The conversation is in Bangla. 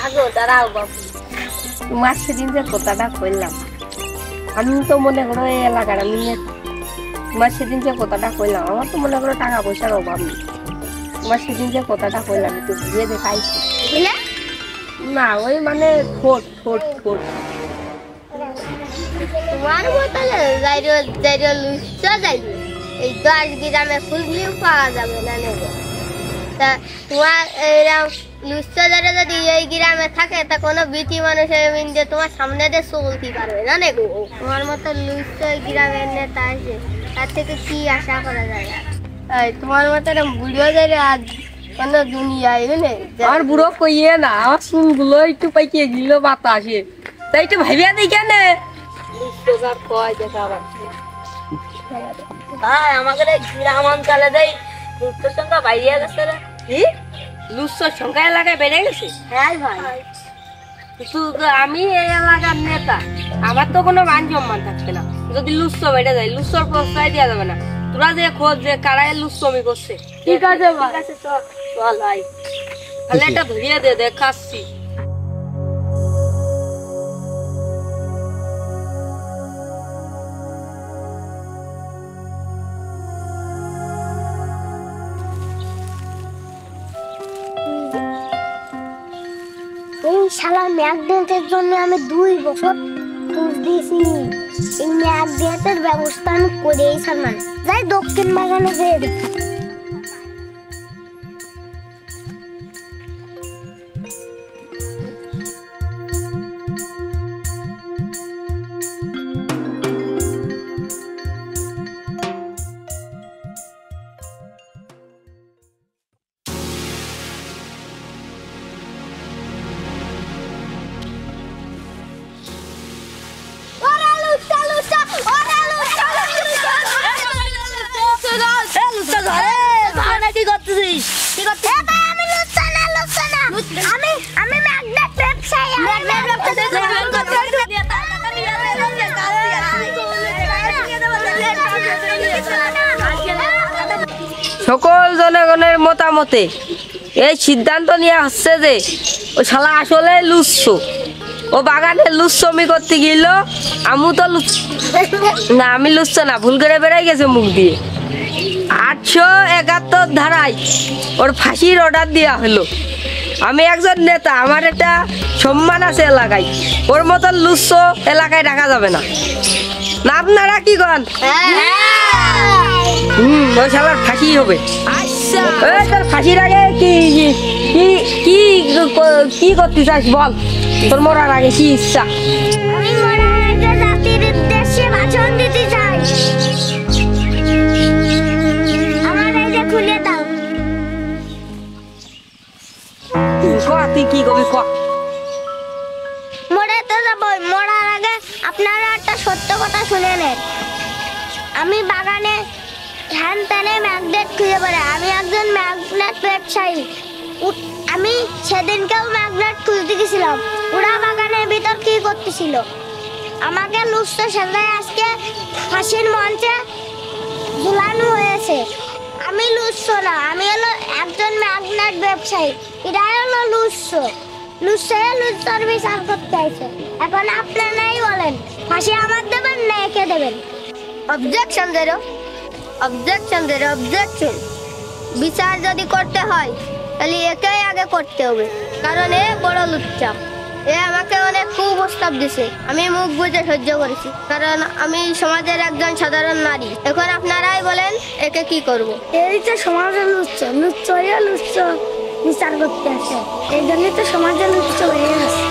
আগো দাঁড়াও বাবু, তোমার সেদিন যে কথাটা কইলাম, আমি তো মনে করো এই এলাকার আমি তোমার সেদিন যে কথাটা কইলাম, আমার তো মনে করো টাকা পয়সার অভাব নেই। তোমার সেদিন যে কথাটা কইলাম একটু বুঝিয়ে দেখাইছি না, ওই মানে ঠোঁট ঠোঁট ঠোঁট তোমার বোতলে যাইরো লুচ্চা যাইবে এই 10 গ্রামে খুঁজলেও পাওয়া যাবে না নেবো। তা তোমার এরকম লুচ্চা যারা যদি এই গ্রামে থাকে তা কোনো বিটি মানুষের মিন্দে তোমার সামনে দিয়ে চলতে পারবে না নেবো। তোমার মতো লুচ্চা এই গ্রামের নেতা আছে, তার থেকে কি আশা করা যায়? তোমার মতো বুড়িও যাইলে আজ কেন দুনিয়ায় নেই। আমার বুড়ো কইয়ে না, আমার চুলগুলো একটু পাইকিয়ে গেল বাতাসে, তাই একটু ভাবিয়া দিই কেন ভাই আমাদের গ্রাম অঞ্চলে দেয় লুচ্চর সংখ্যা বাইরে গেছে রে। কি লুচ্চর সংখ্যা এলাকায় বেড়ে গেছে? হ্যাঁ ভাই, আমি এই এলাকার নেতা, আমার তো কোনো মান সম্মান থাকবে না যদি লুচ্চ বেড়ে যায়। লুচ্চর প্রশ্রয় দেওয়া যাবে না। তোরা যে খোঁজ যে কারায় লুচ্চমি করছে। ঠিক আছে ভাই, ঠিক আছে চল ভাই, তাহলে এটা ধরিয়ে দে, দেখাচ্ছি। এই শালা ম্যাগনেটের জন্য আমি 2 বছর টুর দিয়েছি। এই ম্যাগনেটের ব্যবস্থা আমি করেই ছাড়লাম। যাই দক্ষিণ বাগানে যেয়ে দেখি। সকল জনগণের মতামতে এই সিদ্ধান্ত নিয়ে আসছে যে ও শালা আসলে লুচ্চ, ও বাগানে লুচ্চমি করতে গেল। আমি তো না, আমি লুচ্চ না, ভুল করে বেড়াই গেছে মুখ দিয়ে। 871 ধারায় ওর ফাঁসির অর্ডার দেওয়া হলো। আমি একজন নেতা, আমার একটা সম্মান আছে এলাকায়, ওর মতন লুচ্চ এলাকায় রাখা যাবে না। না আপনারা কি কন? ওই শালার ফাঁসি হবে। তোর ফাঁসির আগে কি কি কি কি করতে চাস বল? তোর মরার আগে কি ইচ্ছা? আমি মরার আগে জাতির উদ্দেশ্যে ভাষণ দিতে চাই। আমার এই যে খুলে দাও। তুই কি কবি ক? মরে তো যাবই, মরার আগে আপনারা একটা সত্য কথা শুনে নেন। আমি বাগানে ধান টানে ম্যাগনেট খুঁজে পড়ে, আমি একজন ম্যাগনেট ব্যবসায়ী। আমি সেদিনকেও ম্যাগনেট খুঁজতে গেছিলাম। ওরা বাগানের ভিতর কি করতেছিল? আমাকে লুচ্চ সেজায় আজকে ফাঁসির মঞ্চে ঝুলানো হয়েছে। আমি লুচ্চ না, আমি হলো একজন ম্যাগনেট ব্যবসায়ী। এটা হলো লুচ্চ, লুচ্চর বিচার করতে আছে। এখন আপনারাই বলেন, ফাঁসি আমার দেবেন না একে দেবেন? অবজেকশন দেরো, অবজেকশন দেরো, অবজেকশন। বিচার যদি করতে হয় তাহলে একেই আগে করতে হবে, কারণ এ বড় লুচ্চা। এ আমাকে অনেক কুপ্রস্তাব দিছে, আমি মুখ বুজে সহ্য করেছি, কারণ আমি সমাজের একজন সাধারণ নারী। এখন আপনারাই বলেন একে কি করব? এই তো সমাজের লুচ্চ, লুচ্চ বিচার করতে আসে, এই জন্যই তো সমাজের লুচ্চ হয়ে গেছে।